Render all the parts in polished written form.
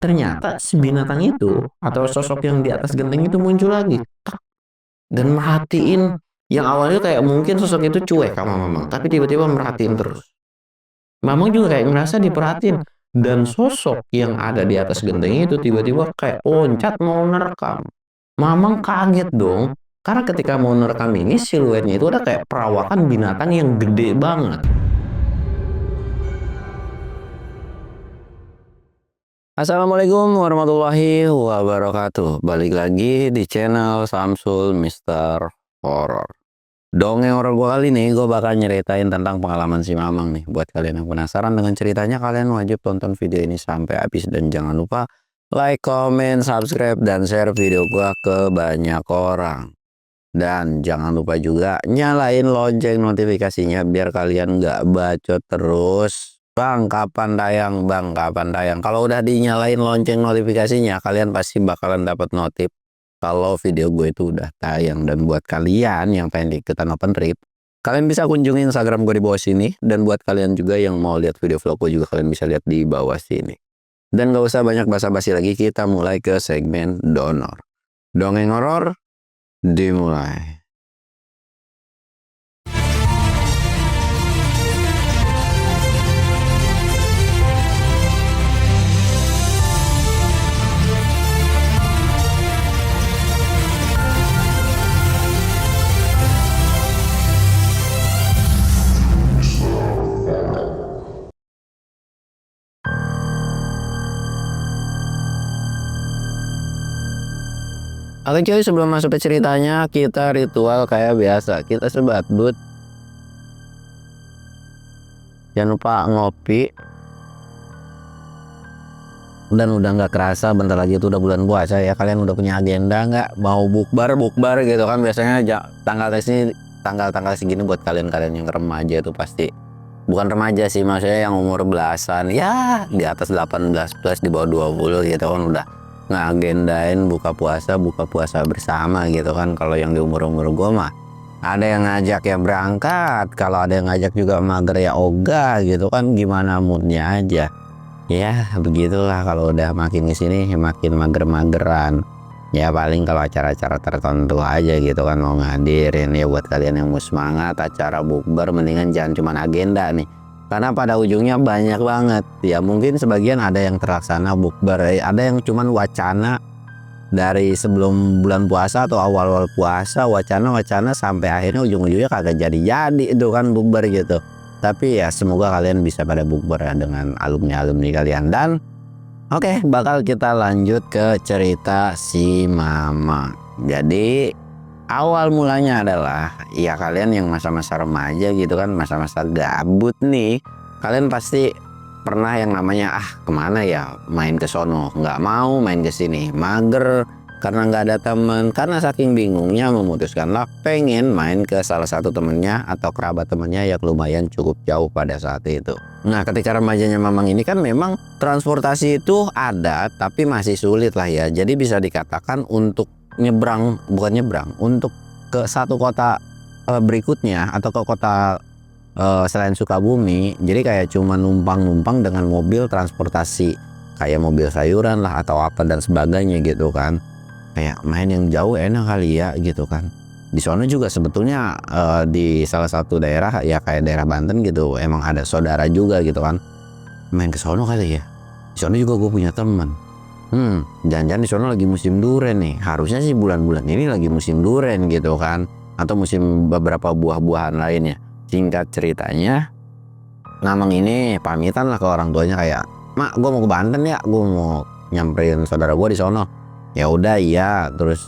ternyata si binatang itu atau sosok yang di atas genteng itu muncul lagi. Tak, dan merhatiin yang awalnya kayak mungkin sosok itu cuek sama Mamang, tapi tiba-tiba merhatiin terus. Mamang juga kayak ngerasa diperhatiin. Dan sosok yang ada di atas genteng itu tiba-tiba kayak loncat mau nerekam. Mamang kaget dong. Karena ketika mau nerekam ini siluetnya itu ada kayak perawakan binatang yang gede banget. Assalamualaikum warahmatullahi wabarakatuh. Balik lagi di channel Samsul Mister Horror. Dongeng horor gue kali ini gue bakal nyeritain tentang pengalaman si Mamang nih. Buat kalian yang penasaran dengan ceritanya, kalian wajib tonton video ini sampai habis. Dan jangan lupa like, comment, subscribe, dan share video gue ke banyak orang. Dan jangan lupa juga nyalain lonceng notifikasinya biar kalian nggak bacot terus. Bang, kapan tayang? Bang, kapan tayang? Kalau udah dinyalain lonceng notifikasinya, kalian pasti bakalan dapat notif kalau video gue itu udah tayang. Dan buat kalian yang pengen ikutan open trip, kalian bisa kunjungi Instagram gue di bawah sini. Dan buat kalian juga yang mau lihat video vlog gue juga, kalian bisa lihat di bawah sini. Dan gak usah banyak basa-basi lagi, kita mulai ke segmen donor. Dongeng horor dimulai. Oke cuy, sebelum masuk ke ceritanya, kita ritual kayak biasa. Kita sebat but. Jangan lupa ngopi. Dan udah nggak kerasa bentar lagi itu udah bulan puasa ya. Kalian udah punya agenda nggak? Mau bukbar gitu kan. Biasanya tanggal segini buat kalian-kalian yang remaja itu pasti. Bukan remaja sih, maksudnya yang umur belasan. Ya di atas 18 plus, di bawah 20 gitu kan udah ngagendain buka puasa bersama gitu kan. Kalau yang di umur-umur gue mah ada yang ngajak ya berangkat, kalau ada yang ngajak juga mager ya ogah gitu kan, gimana moodnya aja ya. Begitulah kalau udah makin kesini makin mager-mageran ya. Paling kalau acara-acara tertentu aja gitu kan mau ngadirin ya. Buat kalian yang mau semangat acara bukber, mendingan jangan cuma agenda nih, karena pada ujungnya banyak banget ya. Mungkin sebagian ada yang terlaksana bukber, ada yang cuman wacana dari sebelum bulan puasa atau awal-awal puasa, wacana sampai akhirnya ujung-ujungnya kagak jadi itu kan bukber gitu. Tapi ya semoga kalian bisa pada bukber ya dengan alumni kalian. Dan oke, bakal kita lanjut ke cerita si Mama. Jadi awal mulanya adalah ya kalian yang masa-masa remaja gitu kan, masa-masa gabut nih. Kalian pasti pernah yang namanya kemana ya, main ke sono, nggak mau main ke sini, mager karena nggak ada temen. Karena saking bingungnya memutuskanlah pengen main ke salah satu temennya atau kerabat temennya yang lumayan cukup jauh pada saat itu. Nah ketika remajanya Mamang ini kan memang transportasi itu ada tapi masih sulit lah ya. Jadi bisa dikatakan untuk untuk ke satu kota berikutnya atau ke kota selain Sukabumi, jadi kayak cuma numpang dengan mobil transportasi kayak mobil sayuran lah atau apa dan sebagainya gitu kan. Kayak main yang jauh enak kali ya gitu kan. Di sana juga sebetulnya di salah satu daerah ya kayak daerah Banten gitu, emang ada saudara juga gitu kan. Main ke sono kali ya. Di sana juga gue punya teman. Jangan-jangan di sana lagi musim duren nih. Harusnya sih bulan-bulan ini lagi musim duren gitu kan, atau musim beberapa buah-buahan lainnya. Singkat ceritanya, Mamang ini pamitan lah ke orang tuanya kayak, "Mak, gue mau ke Banten ya, gue mau nyamperin saudara gue di sono." Ya udah iya, terus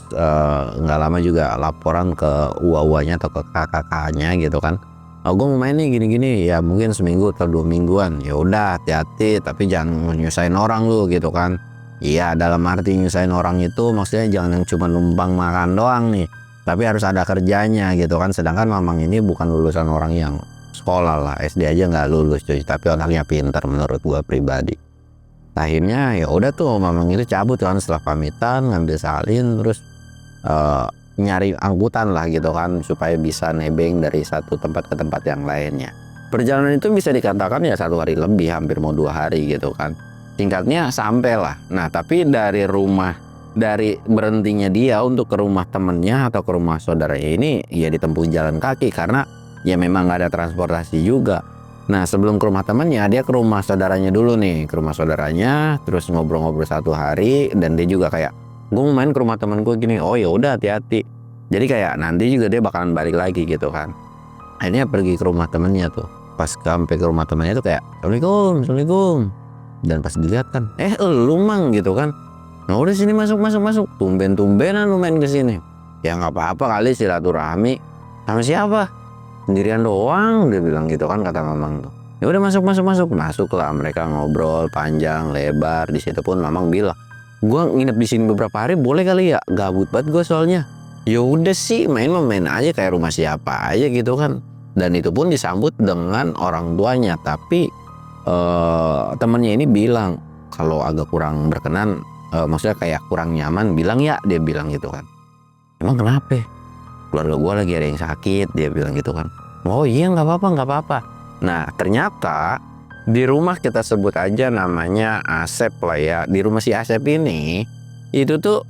nggak lama juga laporan ke uwa-uwanya atau ke kakak-kakaknya gitu kan. "Oh, gue mau main nih gini-gini." Ya mungkin seminggu atau 2 mingguan. Ya udah hati-hati tapi jangan nyusahin orang lu gitu kan. Iya, dalam arti nyusahin orang itu maksudnya jangan yang cuma numpang makan doang nih, tapi harus ada kerjanya gitu kan. Sedangkan Mamang ini bukan lulusan orang yang sekolah lah, SD aja nggak lulus cuy, tapi orangnya pintar menurut gua pribadi. Akhirnya ya udah tuh Mamang itu cabut kan setelah pamitan, ngambil salin, terus nyari angkutan lah gitu kan supaya bisa nebeng dari satu tempat ke tempat yang lainnya. Perjalanan itu bisa dikatakan ya 1 hari lebih, hampir mau 2 hari gitu kan. Singkatnya sampailah. Nah tapi dari berhentinya dia untuk ke rumah temennya atau ke rumah saudaranya ini ya ditempuh jalan kaki, karena ya memang nggak ada transportasi juga. Nah sebelum ke rumah temennya, dia ke rumah saudaranya dulu nih, ke rumah saudaranya, terus ngobrol-ngobrol 1 hari, dan dia juga kayak, gue mau main ke rumah temen gue gini. Oh ya udah, hati-hati. Jadi kayak nanti juga dia bakalan balik lagi gitu kan. Akhirnya pergi ke rumah temennya tuh. Pas sampai ke rumah temennya tuh kayak, assalamualaikum, assalamualaikum. Dan pas dilihat kan, lu mang gitu kan. Nah udah sini masuk. Tumben-tumbenan lu main kesini. Ya nggak apa-apa kali silaturahmi. Sama siapa? Sendirian doang, dia bilang gitu kan, kata Mamang tuh. Ya udah masuk lah. Mereka ngobrol panjang lebar. Di situ pun Mamang bilang, gua nginep di sini beberapa hari boleh kali ya? Gabut banget gue soalnya. Ya udah sih, main aja kayak rumah siapa aja gitu kan. Dan itu pun disambut dengan orang tuanya. Tapi temennya ini bilang kalau agak kurang berkenan, maksudnya kayak kurang nyaman, bilang ya, dia bilang gitu kan. Emang kenapa? Keluarga gue lagi ada yang sakit, dia bilang gitu kan. Oh iya, nggak apa-apa. Nah ternyata di rumah, kita sebut aja namanya Asep lah ya, di rumah si Asep ini itu tuh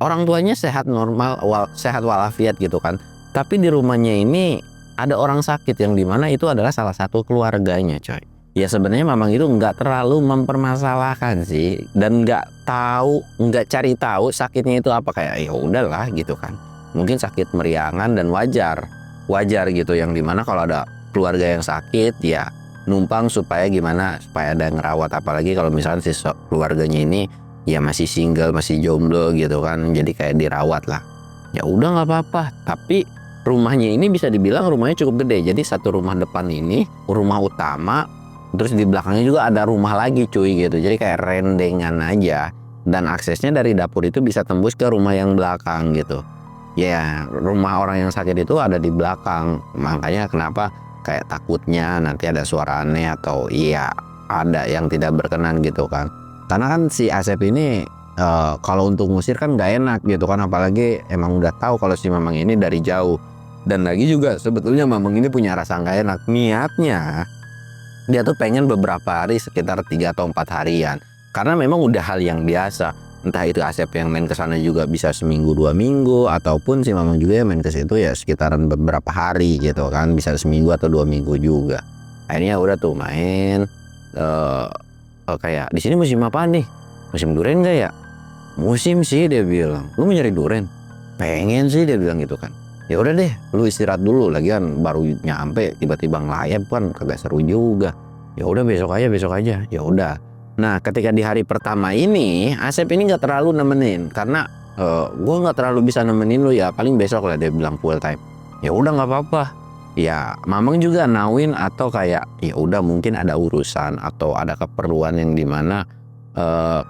orang tuanya sehat normal, sehat walafiat gitu kan. Tapi di rumahnya ini ada orang sakit yang dimana itu adalah salah satu keluarganya, coy. Ya sebenarnya Mamang itu nggak terlalu mempermasalahkan sih, dan nggak cari tahu sakitnya itu apa, kayak ya udahlah gitu kan. Mungkin sakit meriangan dan wajar gitu, yang dimana kalau ada keluarga yang sakit ya numpang supaya ada yang ngerawat, apalagi kalau misalnya si keluarganya ini ya masih single, masih jomblo gitu kan, jadi kayak dirawat lah. Ya udah nggak apa-apa. Tapi rumahnya ini bisa dibilang rumahnya cukup gede. Jadi satu rumah depan ini rumah utama, terus di belakangnya juga ada rumah lagi cuy gitu. Jadi kayak rendengan aja, dan aksesnya dari dapur itu bisa tembus ke rumah yang belakang gitu. Ya rumah orang yang sakit itu ada di belakang, makanya kenapa kayak takutnya nanti ada suara aneh atau iya ada yang tidak berkenan gitu kan. Karena kan si Asep ini kalau untuk ngusir kan nggak enak gitu kan, apalagi emang udah tahu kalau si Mamang ini dari jauh. Dan lagi juga sebetulnya Mamang ini punya rasa nggak enak. Niatnya dia tuh pengen beberapa hari, sekitar 3 atau 4 harian, karena memang udah hal yang biasa. Entah itu Asep yang main ke sana juga bisa seminggu 2 minggu, ataupun si Mamang juga yang main ke situ ya sekitaran beberapa hari gitu kan, bisa seminggu atau 2 minggu juga. Akhirnya udah tuh main, kayak di sini musim apa nih? Musim duren gak ya? Musim sih, dia bilang. Lu mau nyari duren? Pengen sih, dia bilang gitu kan. Ya udah deh, lu istirahat dulu, lagian baru nyampe tiba-tiba ngelayap kan kagak seru juga. Ya udah besok aja. Ya udah. Nah ketika di hari pertama ini Asep ini nggak terlalu nemenin, karena gue nggak terlalu bisa nemenin lu ya, paling besok lah, dia bilang full time. Ya udah nggak apa-apa. Ya Mamang juga nawin, atau kayak ya udah mungkin ada urusan atau ada keperluan yang dimana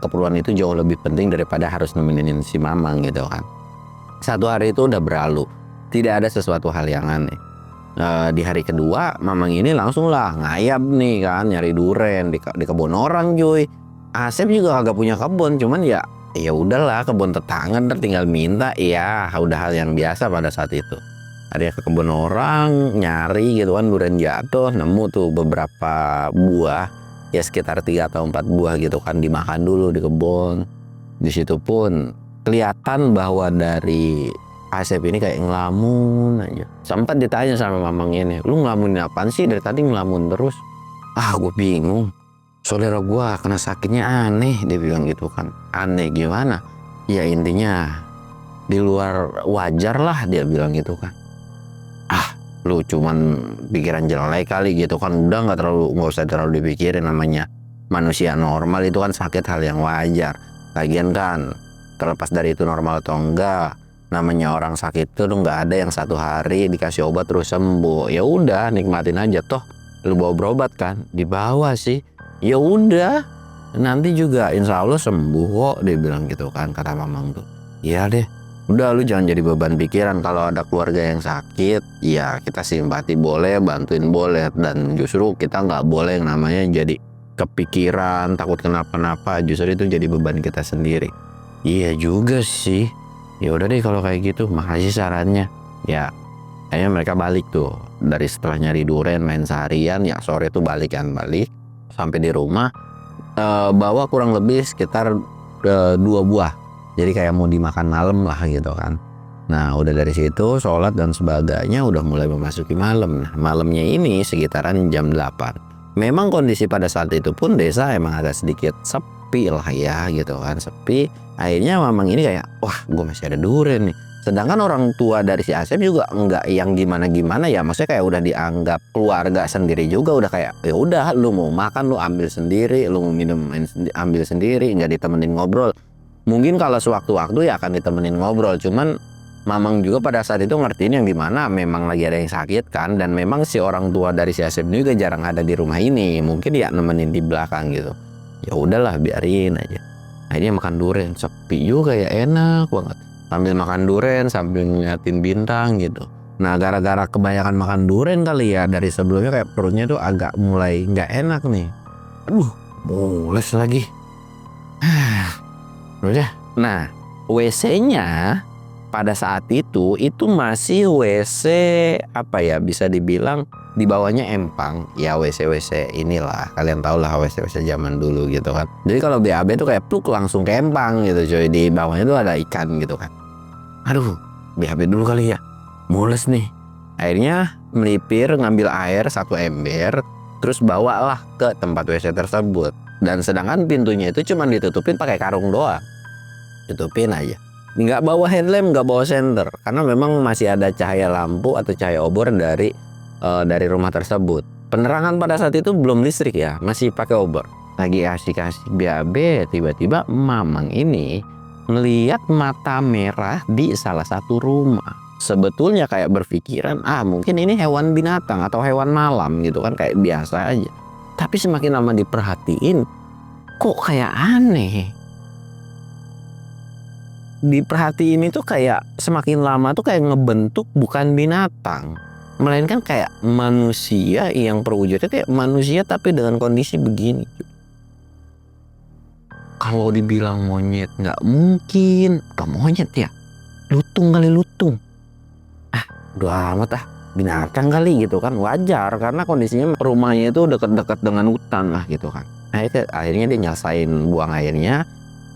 keperluan itu jauh lebih penting daripada harus nemenin si Mamang gitu kan. 1 hari itu udah berlalu, tidak ada sesuatu hal yang aneh. Di hari kedua Mamang ini langsung lah ngayap nih kan, nyari duren di kebun orang cuy. Asep juga agak punya kebun, cuman ya udahlah, kebun tetangga ntar tinggal minta, ya udah hal yang biasa pada saat itu. Ada ke kebun orang nyari gitu kan, duren jatuh, nemu tuh beberapa buah, ya sekitar 3 atau 4 buah gitu kan, dimakan dulu di kebun. Di situ pun kelihatan bahwa dari Asep ini kayak ngelamun aja. Sempat ditanya sama Mamang ini, lu ngelamunin apaan sih dari tadi, ngelamun terus? Gue bingung, saudara gue kena sakitnya aneh, dia bilang gitu kan. Aneh gimana? Ya intinya di luar wajar lah, dia bilang gitu kan. Lu cuman pikiran jelek kali gitu kan, udah nggak usah terlalu dipikirin, namanya manusia normal itu kan sakit, hal yang wajar. Lagian kan terlepas dari itu normal atau enggak, namanya orang sakit tuh nggak ada yang 1 hari dikasih obat terus sembuh. Ya udah nikmatin aja, toh lu bawa berobat kan, dibawa sih, ya udah nanti juga insya Allah sembuh kok, dia bilang gitu kan, kata Mamang tuh. Iya deh, udah lu jangan jadi beban pikiran. Kalau ada keluarga yang sakit ya kita simpati boleh, bantuin boleh, dan justru kita nggak boleh yang namanya jadi kepikiran takut kenapa-napa, justru itu jadi beban kita sendiri. Iya juga sih. Ya udah deh kalau kayak gitu, makasih sarannya. Ya akhirnya mereka balik tuh, dari setelah nyari duren main seharian, ya sore tuh balik sampai di rumah. bawa kurang lebih sekitar 2 buah. Jadi kayak mau dimakan malam lah gitu kan. Nah udah dari situ sholat dan sebagainya udah mulai memasuki malam. Nah malamnya ini sekitaran jam 8. Memang kondisi pada saat itu pun desa emang agak sedikit sepi lah ya gitu kan, sepi. Akhirnya mamang ini kayak wah gue masih ada duren nih. Sedangkan orang tua dari si Asep juga enggak yang gimana-gimana ya, maksudnya kayak udah dianggap keluarga sendiri juga, udah kayak ya udah lu mau makan lu ambil sendiri, lu mau minum ambil sendiri, nggak ditemenin ngobrol. Mungkin kalau sewaktu-waktu ya akan ditemenin ngobrol, cuman mamang juga pada saat itu ngertiin yang dimana memang lagi ada yang sakit kan, dan memang si orang tua dari si Asep juga jarang ada di rumah ini, mungkin ya nemenin di belakang gitu. Ya udahlah biarin aja. Akhirnya makan durian, sepi juga ya, enak banget. Sambil makan duren sambil ngeliatin bintang gitu. Nah gara-gara kebanyakan makan duren kali ya, dari sebelumnya kayak perutnya tuh agak mulai nggak enak nih. Aduh mules lagi. Udah. Nah WC-nya pada saat itu masih WC apa ya, bisa dibilang di bawahnya empang ya, WC inilah kalian tau lah WC zaman dulu gitu kan. Jadi kalau BAB tuh kayak pluk langsung ke empang gitu coy, di bawahnya tuh ada ikan gitu kan. Aduh BAB dulu kali ya, mules nih. Akhirnya melipir ngambil air 1 ember, terus bawalah ke tempat WC tersebut. Dan sedangkan pintunya itu cuma ditutupin pakai karung doang, tutupin aja. Nggak bawa headlamp, nggak bawa senter, karena memang masih ada cahaya lampu atau cahaya obor dari rumah tersebut. Penerangan pada saat itu belum listrik ya, masih pakai obor. Lagi asik-asik BAB, tiba-tiba mamang ini ngeliat mata merah di salah satu rumah. Sebetulnya kayak berpikiran mungkin ini hewan binatang atau hewan malam gitu kan, kayak biasa aja. Tapi semakin lama diperhatiin kok kayak aneh. Diperhatiin itu kayak semakin lama tuh kayak ngebentuk bukan binatang, melainkan kayak manusia yang perwujudannya kayak manusia tapi dengan kondisi begini. Kalau dibilang monyet nggak mungkin, apa monyet ya? Lutung kali, lutung. Udah amat binatang kali gitu kan, wajar karena kondisinya rumahnya itu deket-deket dengan hutan lah gitu kan. Nah itu akhirnya dia nyelesain buang airnya.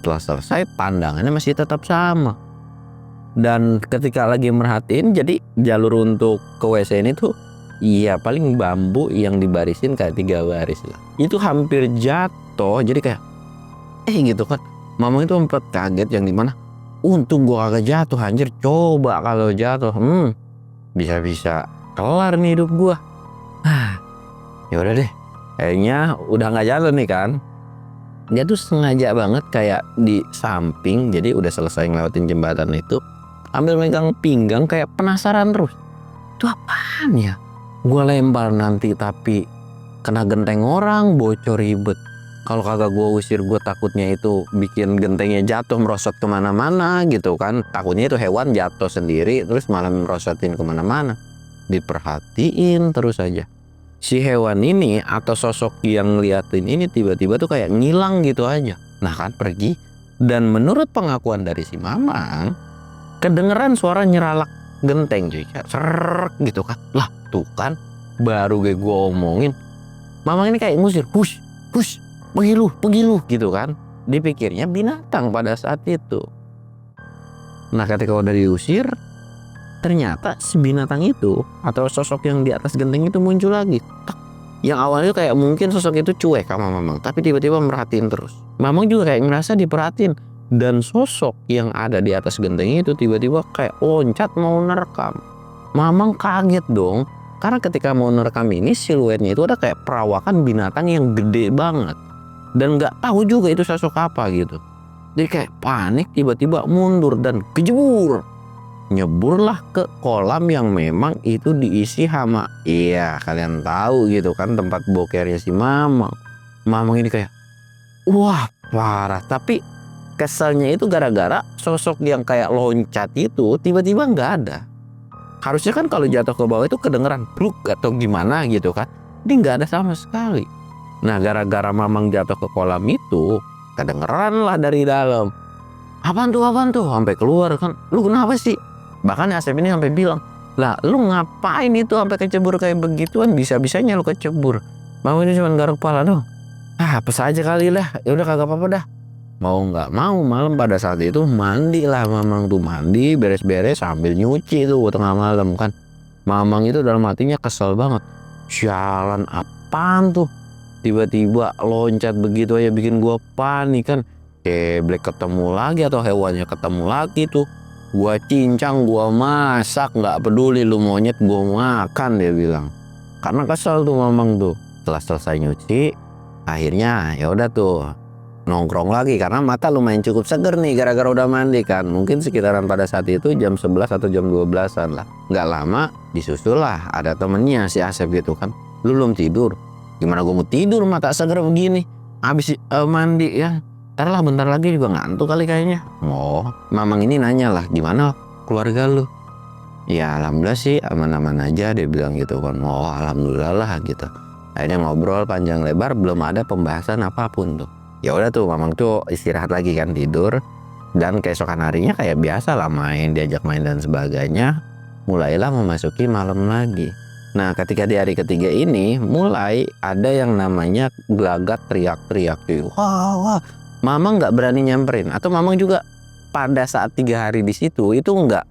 Setelah selesai pandangannya masih tetap sama. Dan ketika lagi merhatiin, jadi jalur untuk ke WC ini tuh iya paling bambu yang dibarisin kayak 3 baris lah. Itu hampir jatuh, jadi kayak gitu kan. Mama itu sempat kaget yang dimana untung gua kagak jatuh anjir, coba kalau jatuh bisa-bisa kelar nih hidup gua. Ya udah deh, kayaknya udah nggak jalan nih kan. Dia tuh sengaja banget kayak di samping, jadi udah selesai ngelewatin jembatan itu ambil megang pinggang kayak penasaran terus. Itu apaan ya? Gua lempar nanti tapi kena genteng orang, bocor ribet. Kalau kagak gue usir, gue takutnya itu bikin gentengnya jatuh merosot kemana-mana gitu kan. Takutnya itu hewan jatuh sendiri terus malah merosotin kemana-mana. Diperhatiin terus aja. Si hewan ini atau sosok yang ngeliatin ini tiba-tiba tuh kayak ngilang gitu aja. Nah kan pergi. Dan menurut pengakuan dari si Mamang, kedengeran suara nyeralak genteng cuy. Serrrk gitu kan. Lah tuh kan baru gue omongin. Mamang ini kayak ngusir. Hush, hush. Pergi lu gitu kan. Dipikirnya binatang pada saat itu. Nah ketika udah diusir, ternyata si binatang itu atau sosok yang di atas genteng itu muncul lagi. Yang awalnya kayak mungkin sosok itu cuek sama Mamang, tapi tiba-tiba merhatiin terus. Mamang juga kayak ngerasa diperhatiin. Dan sosok yang ada di atas genteng itu tiba-tiba kayak loncat mau nerekam. Mamang kaget dong. Karena ketika mau nerekam ini siluetnya itu ada kayak perawakan binatang yang gede banget. Dan nggak tahu juga itu sosok apa gitu. Jadi kayak panik tiba-tiba mundur dan kejebur. Nyeburlah ke kolam yang memang itu diisi sama, iya kalian tahu gitu kan, tempat bokernya si Mamang. Mamang ini kayak wah parah. Tapi keselnya itu gara-gara sosok yang kayak loncat itu tiba-tiba nggak ada. Harusnya kan kalau jatuh ke bawah itu kedengeran pluk atau gimana gitu kan. Ini nggak ada sama sekali. Nah gara-gara Mamang jatuh ke kolam itu kedengeran lah dari dalam. Apaan tuh sampai keluar kan. Lu kenapa sih? Bahkan Asep ini sampai bilang, lah lu ngapain itu sampai kecebur kayak begituan, bisa-bisanya lu kecebur. Mamang ini cuma garuk kepala dong. Ah apes aja kali lah, ya udah kagak apa-apa dah. Mau nggak mau malam pada saat itu mandi lah Mamang tuh, mandi beres-beres sambil nyuci tuh tengah malam kan. Mamang itu dalam hatinya kesel banget, sialan apaan tuh, tiba-tiba loncat begitu aja bikin gua panik kan. Geblek ketemu lagi atau hewannya ketemu lagi tuh, gua cincang, gua masak, nggak peduli lu monyet, gua makan, dia bilang. Karena kesel tuh Mamang tuh. Setelah selesai nyuci, akhirnya ya udah tuh nongkrong lagi karena mata lumayan cukup seger nih gara-gara udah mandi kan. Mungkin sekitaran pada saat itu jam 11 atau jam 12-an lah. Nggak lama disusul lah ada temennya si Asep gitu kan. Lu belum tidur? Gimana gue mau tidur mata seger begini? Habis mandi ya. Ntar lah bentar lagi juga ngantuk kali kayaknya. Oh, Mamang ini nanya lah, gimana keluarga lu? Ya alhamdulillah sih aman-aman aja, dia bilang gitu kan. Oh alhamdulillah lah gitu. Akhirnya ngobrol panjang lebar, belum ada pembahasan apapun tuh. Ya udah tuh Mamang tuh istirahat lagi kan, tidur, dan keesokan harinya kayak biasa lah main, diajak main dan sebagainya. Mulailah memasuki malam lagi. Nah ketika di hari ketiga ini mulai ada yang namanya gelagat teriak-teriak tuh. Wah, wah. Mamang nggak berani nyamperin, atau Mamang juga pada saat 3 hari di situ itu nggak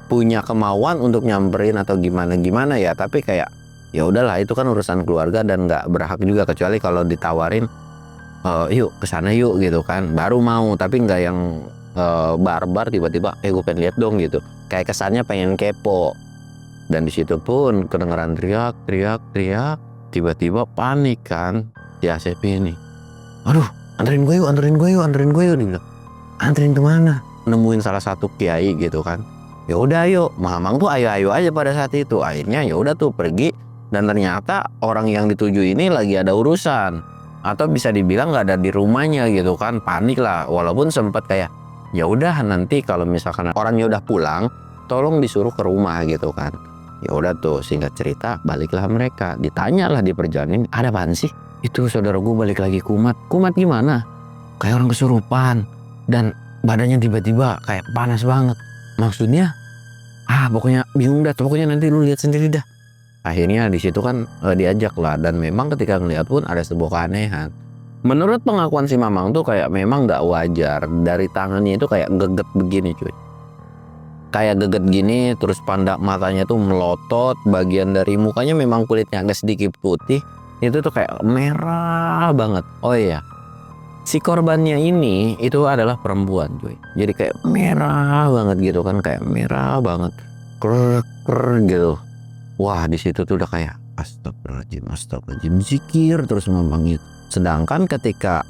punya kemauan untuk nyamperin atau gimana ya. Tapi kayak ya udahlah itu kan urusan keluarga dan nggak berhak juga, kecuali kalau ditawarin yuk kesana yuk gitu kan baru mau. Tapi nggak yang barbar tiba-tiba gue pengen lihat dong gitu, kayak kesannya pengen kepo. Dan disitu pun kedengeran teriak, tiba-tiba panik kan si Asep ini. Aduh, anterin gue yuk dia bilang. Anterin kemana? Nemuin salah satu kiai gitu kan. Ya udah yuk, Mamang tuh ayo aja pada saat itu. Akhirnya ya udah tuh pergi, dan ternyata orang yang dituju ini lagi ada urusan, atau bisa dibilang nggak ada di rumahnya gitu kan. Panik lah, walaupun sempat kayak ya udah nanti kalau misalkan orangnya udah pulang tolong disuruh ke rumah gitu kan. Ya udah tuh singkat cerita baliklah mereka. Ditanyalah di perjalanan, ada apaan sih? Itu saudara gue balik lagi kumat gimana? Kayak orang kesurupan dan badannya tiba-tiba kayak panas banget. Maksudnya pokoknya bingung dah, pokoknya nanti lu lihat sendiri dah. Akhirnya di situ kan diajak lah, dan memang ketika ngeliat pun ada sebuah keanehan. Menurut pengakuan si Mamang tuh kayak memang nggak wajar, dari tangannya itu kayak geget begini cuy. Kayak geget gini, terus pandak matanya tuh melotot, bagian dari mukanya memang kulitnya agak sedikit putih, itu tuh kayak merah banget. Oh iya, si korbannya ini itu adalah perempuan cuy. Jadi kayak merah banget gitu kan, kayak merah banget. Ker gitu. Wah di situ tuh udah kayak astagfirullahaladzim, zikir terus Mamang itu. Sedangkan ketika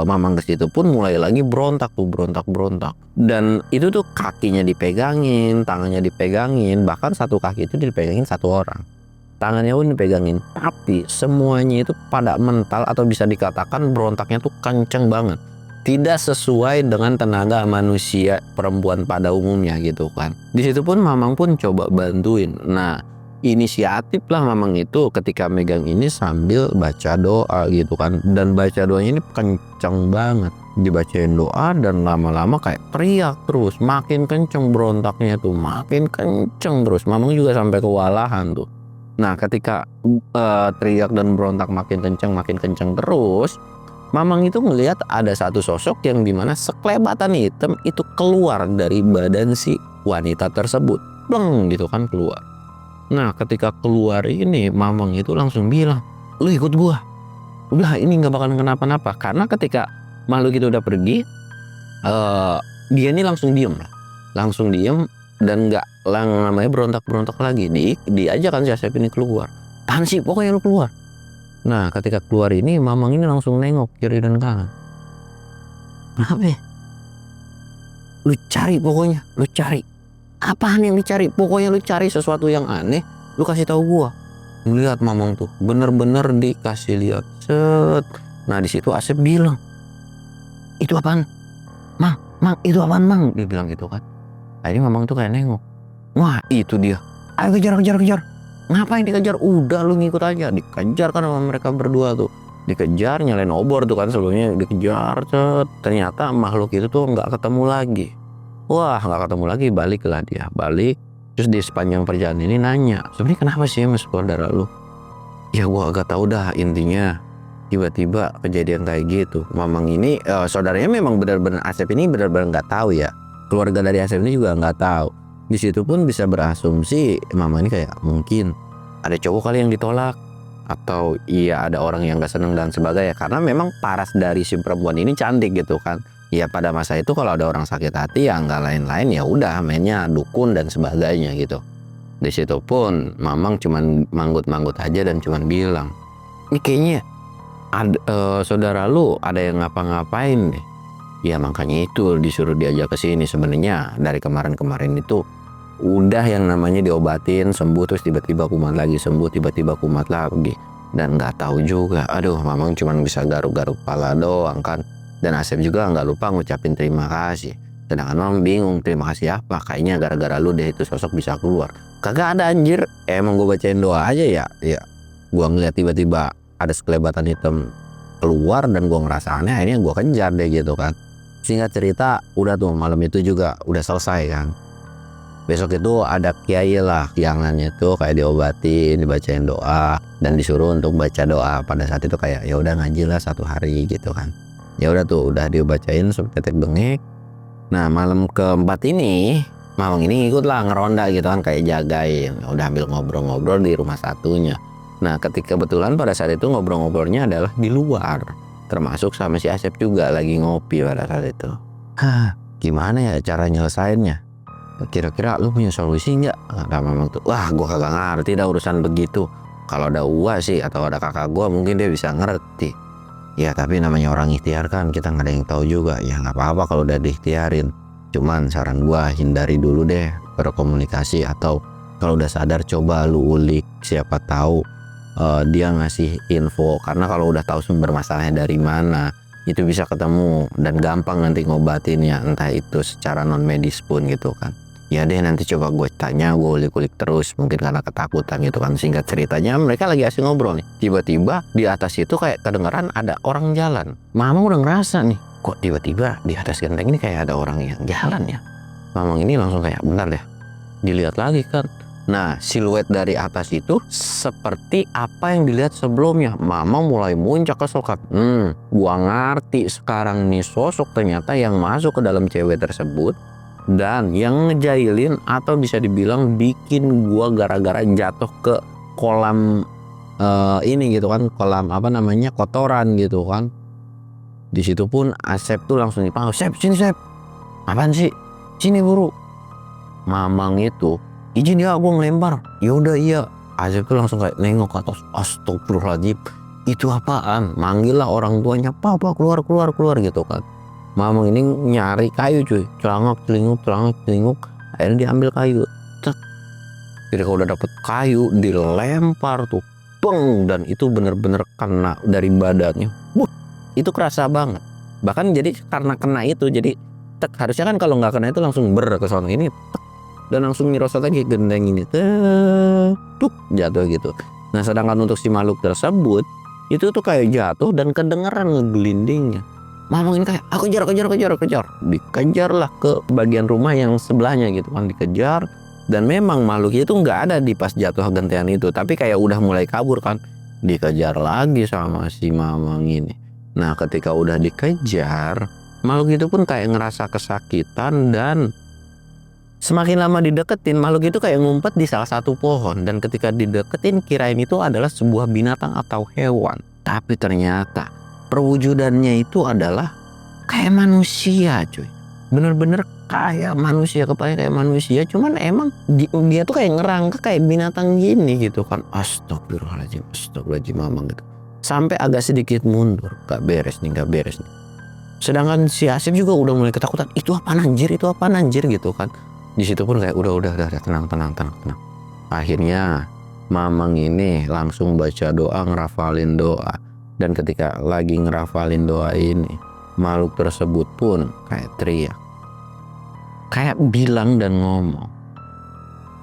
Mamang ke situ pun mulai lagi berontak, dan itu tuh kakinya dipegangin, tangannya dipegangin, bahkan satu kaki itu dipegangin satu orang, tangannya pun dipegangin. Tapi semuanya itu pada mental, atau bisa dikatakan berontaknya tuh kenceng banget, tidak sesuai dengan tenaga manusia perempuan pada umumnya gitu kan. Di situ pun Mamang pun coba bantuin. Nah inisiatif lah Mamang itu ketika megang ini sambil baca doa gitu kan, dan baca doanya ini kenceng banget, dibacain doa dan lama-lama kayak teriak terus, makin kenceng berontaknya tuh, makin kenceng terus. Mamang juga sampai kewalahan tuh. Nah ketika teriak dan berontak makin kenceng terus, Mamang itu ngelihat ada satu sosok yang dimana sekelebatan hitam itu keluar dari badan si wanita tersebut, bleng gitu kan keluar. Nah ketika keluar ini Mamang itu langsung bilang, lu ikut gua, udah ini nggak bakalan kenapa-napa. Karena ketika makhluk itu udah pergi, dia ini langsung diem dan nggak namanya berontak lagi. Diajak kan si Asep ini keluar, tahan sih pokoknya lu keluar. Nah ketika keluar ini Mamang ini langsung nengok kiri dan kanan. Kenapa ya? Lu cari apaan yang dicari? Pokoknya lu cari sesuatu yang aneh, lu kasih tahu gua. Melihat Mamang tuh bener-bener dikasih lihat set. Nah di situ Asep bilang, itu apaan? Mang itu apaan Mang? Dia bilang gitu kan. Akhirnya Mamang tuh kayak nengok, wah itu dia, ayo kejar. Ngapain dikejar? Udah lu ngikut aja. Dikejar kan sama mereka berdua tuh, dikejar nyalain obor tuh kan, sebelumnya dikejar set. Ternyata makhluk itu tuh nggak ketemu lagi. Wah nggak ketemu lagi, baliklah dia balik. Terus di sepanjang perjalanan ini nanya, sebenarnya kenapa sih mas saudara lu? Ya gua agak tahu dah, intinya tiba-tiba kejadian kayak gitu. Mamang ini saudaranya memang benar-benar Asep ini benar-benar nggak tahu ya. Keluarga dari Asep ini juga nggak tahu. Di situ pun bisa berasumsi Mamang ini kayak mungkin ada cowok kali yang ditolak, atau iya ada orang yang gak seneng dan sebagainya, karena memang paras dari si perempuan ini cantik gitu kan. Ya pada masa itu kalau ada orang sakit hati ya nggak lain-lain ya udah mainnya dukun dan sebagainya gitu. Di situ pun Mamang cuman manggut-manggut aja dan cuman bilang, ini kayaknya saudara lu ada yang ngapa-ngapain deh. Ya makanya itu disuruh diajak ke sini. Sebenarnya dari kemarin-kemarin itu udah yang namanya diobatin sembuh, terus tiba-tiba kumat lagi, sembuh tiba-tiba kumat lagi, dan nggak tahu juga. Aduh, Mamang cuman bisa garuk-garuk kepala doang kan. Dan Asep juga nggak lupa ngucapin terima kasih. Sedangkan Mamang bingung terima kasih apa. Kayaknya gara-gara lu deh itu sosok bisa keluar. Kagak ada anjir. Emang gue bacain doa aja ya. Ya, gue ngeliat tiba-tiba ada sekelebatan hitam keluar dan gue ngerasa aneh. Akhirnya gue kejar deh gitu kan. Singkat cerita, udah tuh malam itu juga udah selesai kan. Besok itu ada kiai lah yangannya tuh kayak diobatin, dibacain doa, dan disuruh untuk baca doa. Pada saat itu kayak ya udah ngaji lah 1 hari gitu kan. Ya udah tuh udah dibacain sampai tetek bengek. Nah malam keempat ini Mamang ini ikut lah ngeronda gitu kan, kayak jagain. Udah ambil ngobrol-ngobrol di rumah satunya. Nah ketika kebetulan pada saat itu ngobrol-ngobrolnya adalah di luar, termasuk sama si Asep juga lagi ngopi pada saat itu. Hah, gimana ya cara nyelesainnya? Kira-kira lu punya solusi nggak? Kata Mamang tuh, wah gue kagak ngerti dah urusan begitu. Kalau ada gua sih atau ada kakak gua mungkin dia bisa ngerti. Ya tapi namanya orang ikhtiar kan, kita nggak ada yang tahu juga. Ya nggak apa-apa kalau udah diikhtiarin. Cuman saran gua hindari dulu deh berkomunikasi, atau kalau udah sadar coba lu ulik, siapa tahu dia ngasih info. Karena kalau udah tahu sumber masalahnya dari mana, itu bisa ketemu dan gampang nanti ngobatinnya, entah itu secara non medis pun gitu kan. Ya deh nanti coba gue tanya, gue ulik-ulik terus, mungkin karena ketakutan gitu kan. Singkat ceritanya mereka lagi asik ngobrol nih, tiba-tiba di atas itu kayak kedengeran ada orang jalan. Mamang udah ngerasa nih, kok tiba-tiba di atas genteng ini kayak ada orang yang jalan ya. Mamang ini langsung kayak bentar deh, dilihat lagi kan. Nah siluet dari atas itu seperti apa yang dilihat sebelumnya. Mamang mulai muncak kesokat. Gua ngerti sekarang nih, sosok ternyata yang masuk ke dalam cewek tersebut dan yang ngejailin atau bisa dibilang bikin gua gara-gara jatuh ke kolam ini gitu kan, kolam apa namanya, kotoran gitu kan. Di situ pun Asep tuh langsung dipanggil, Sep sini Sep, apaan sih, sini buru. Mamang itu izin ya gue ngelempar, yaudah iya. Asep tuh langsung kayak nengok ke atas, astagfirullahaladzim, itu apaan? Manggil lah orang tuanya, papa keluar gitu kan. Mamang ini nyari kayu cuy, celangak celinguk, akhirnya diambil kayu. Jadi kalau udah dapet kayu dilempar tuh, peng, dan itu bener-bener kena dari badannya. Itu kerasa banget. Bahkan jadi karena kena itu jadi tek, harusnya kan kalau nggak kena itu langsung ke sono, ini tek, dan langsung nyerosot lagi gendeng ini, tuk, jatuh gitu. Nah sedangkan untuk si makhluk tersebut itu tuh kayak jatuh dan kedengeran ngegelindingnya. Mamang ini kayak aku kejar, dikejar lah ke bagian rumah yang sebelahnya gitu kan, dikejar. Dan memang makhluk itu nggak ada di pas jatuh gentean itu, tapi kayak udah mulai kabur kan, dikejar lagi sama si Mamang ini. Nah ketika udah dikejar, makhluk itu pun kayak ngerasa kesakitan, dan semakin lama dideketin, makhluk itu kayak ngumpet di salah satu pohon. Dan ketika dideketin kirain itu adalah sebuah binatang atau hewan, tapi ternyata perwujudannya itu adalah kayak manusia cuy. Bener-bener kayak manusia, kepalanya kayak manusia, cuman emang dia tuh kayak ngerangka kayak binatang gini gitu kan. Astagfirullahaladzim Mamang gitu. Sampai agak sedikit mundur, gak beres nih. Sedangkan si Asep juga udah mulai ketakutan, itu apaan anjir gitu kan. Di situ pun kayak udah tenang. Akhirnya Mamang ini langsung baca doa, ngerafalin doa. Dan ketika lagi ngerafalin doa ini, makhluk tersebut pun kayak teriak, kayak bilang dan ngomong,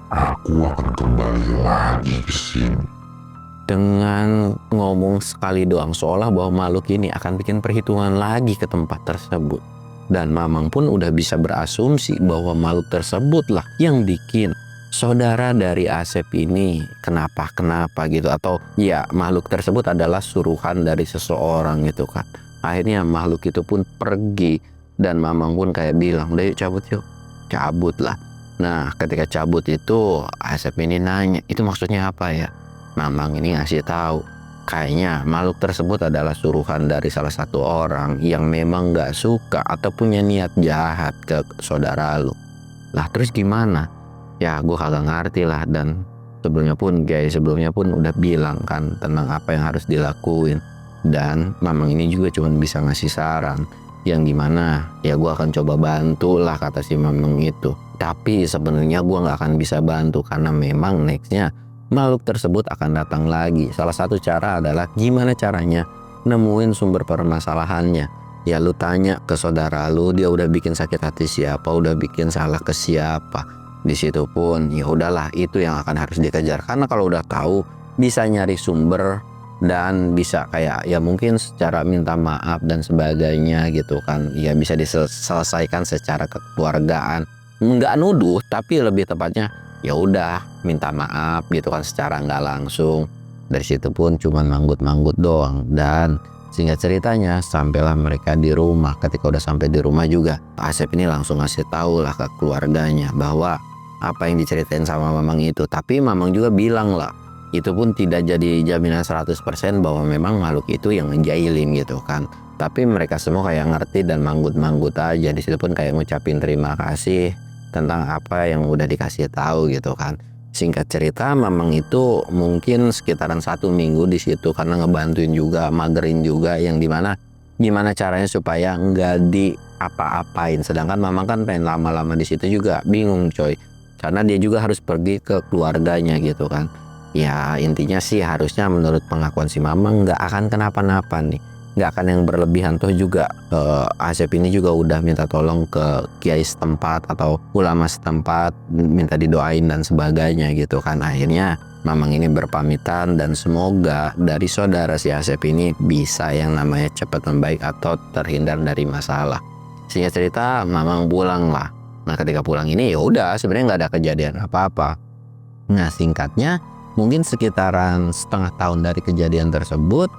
aku akan kembali lagi ke sini. Dengan ngomong sekali doang, seolah bahwa makhluk ini akan bikin perhitungan lagi ke tempat tersebut. Dan Mamang pun udah bisa berasumsi bahwa makhluk tersebutlah yang bikin saudara dari Asep ini kenapa gitu, atau ya makhluk tersebut adalah suruhan dari seseorang gitu kan. Akhirnya makhluk itu pun pergi dan Mamang pun kayak bilang, udah yuk cabut yuk. Cabut lah. Nah ketika cabut itu Asep ini nanya, itu maksudnya apa ya? Mamang ini ngasih tahu, kayaknya makhluk tersebut adalah suruhan dari salah satu orang yang memang gak suka atau punya niat jahat ke saudara lu. Lah terus gimana? Ya gue kagak ngerti lah, dan sebelumnya pun udah bilang kan tentang apa yang harus dilakuin. Dan Mamang ini juga cuma bisa ngasih saran yang gimana ya gue akan coba bantu lah, kata si Mamang itu. Tapi sebenarnya gue gak akan bisa bantu karena memang nextnya makhluk tersebut akan datang lagi. Salah satu cara adalah gimana caranya nemuin sumber permasalahannya. Ya lu tanya ke saudara lu, dia udah bikin sakit hati siapa, udah bikin salah ke siapa. Di situ pun ya udahlah, itu yang akan harus dikejar, karena kalau udah tahu bisa nyari sumber dan bisa kayak ya mungkin secara minta maaf dan sebagainya gitu kan. Ya bisa diselesaikan secara kekeluargaan, nggak nuduh tapi lebih tepatnya ya udah minta maaf gitu kan secara nggak langsung. Dari situ pun cuman manggut-manggut doang. Dan singkat ceritanya sampailah mereka di rumah. Ketika udah sampai di rumah juga Asep ini langsung ngasih tahu lah ke keluarganya bahwa apa yang diceritain sama Mamang itu. Tapi Mamang juga bilang lah, itu pun tidak jadi jaminan 100% bahwa memang makhluk itu yang ngejailin gitu kan. Tapi mereka semua kayak ngerti dan manggut-manggut aja. Di situ pun kayak ngucapin terima kasih tentang apa yang udah dikasih tahu gitu kan. Singkat cerita Mamang itu mungkin sekitaran 1 minggu di situ karena ngebantuin juga, magerin juga, yang dimana gimana caranya supaya nggak diapa-apain. Sedangkan Mamang kan pengen lama-lama di situ juga bingung coy, karena dia juga harus pergi ke keluarganya gitu kan. Ya intinya sih harusnya menurut pengakuan si Mamang nggak akan kenapa-napa nih, nggak akan yang berlebihan. Toh juga Asep ini juga udah minta tolong ke kiai setempat atau ulama setempat, minta didoain dan sebagainya gitu kan. Akhirnya Mamang ini berpamitan dan semoga dari saudara si Asep ini bisa yang namanya cepat membaik atau terhindar dari masalah. Singkat cerita Mamang pulang lah. Nah ketika pulang ini ya udah sebenarnya nggak ada kejadian apa-apa. Nah singkatnya mungkin sekitaran setengah tahun dari kejadian tersebut,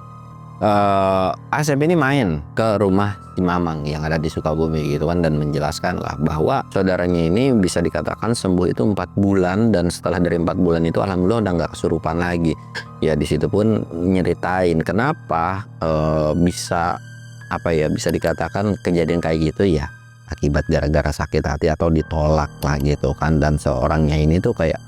Asep ini main ke rumah si Mamang yang ada di Sukabumi gitu kan, dan menjelaskan lah bahwa saudaranya ini bisa dikatakan sembuh itu 4 bulan, dan setelah dari 4 bulan itu alhamdulillah udah nggak kesurupan lagi. Ya di situ pun nyeritain kenapa bisa bisa dikatakan kejadian kayak gitu ya akibat gara-gara sakit hati atau ditolak lah gitu kan. Dan seorangnya ini tuh kayak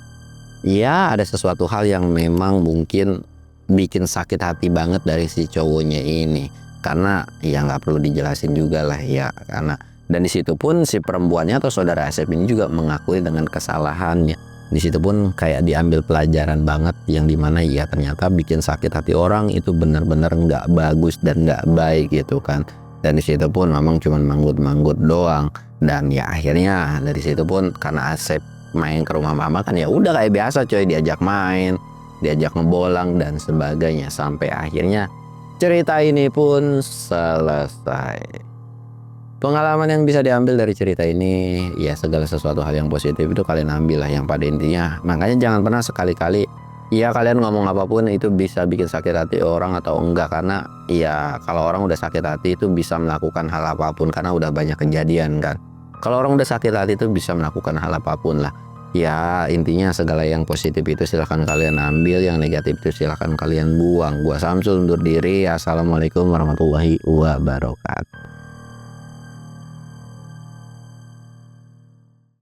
ya ada sesuatu hal yang memang mungkin bikin sakit hati banget dari si cowoknya ini, karena ya nggak perlu dijelasin juga lah ya, karena dan di situ pun si perempuannya atau saudara Asep ini juga mengakui dengan kesalahannya. Di situ pun kayak diambil pelajaran banget, yang dimana ya ternyata bikin sakit hati orang itu benar-benar nggak bagus dan nggak baik gitu kan. Dan di situ pun memang cuman manggut-manggut doang. Dan ya akhirnya dari situ pun karena Asep main ke rumah Mama kan ya udah kayak biasa coy, diajak main, diajak ngebolang dan sebagainya, sampai akhirnya cerita ini pun selesai. Pengalaman yang bisa diambil dari cerita ini ya segala sesuatu hal yang positif itu kalian ambil lah yang pada intinya. Makanya jangan pernah sekali-kali ya kalian ngomong apapun itu bisa bikin sakit hati orang atau enggak, karena ya kalau orang udah sakit hati itu bisa melakukan hal apapun karena udah banyak kejadian kan. Kalau orang udah sakit hati itu bisa melakukan hal apapun lah. Ya intinya segala yang positif itu silahkan kalian ambil, yang negatif itu silahkan kalian buang. Gua Samsul undur diri. Assalamualaikum warahmatullahi wabarakatuh.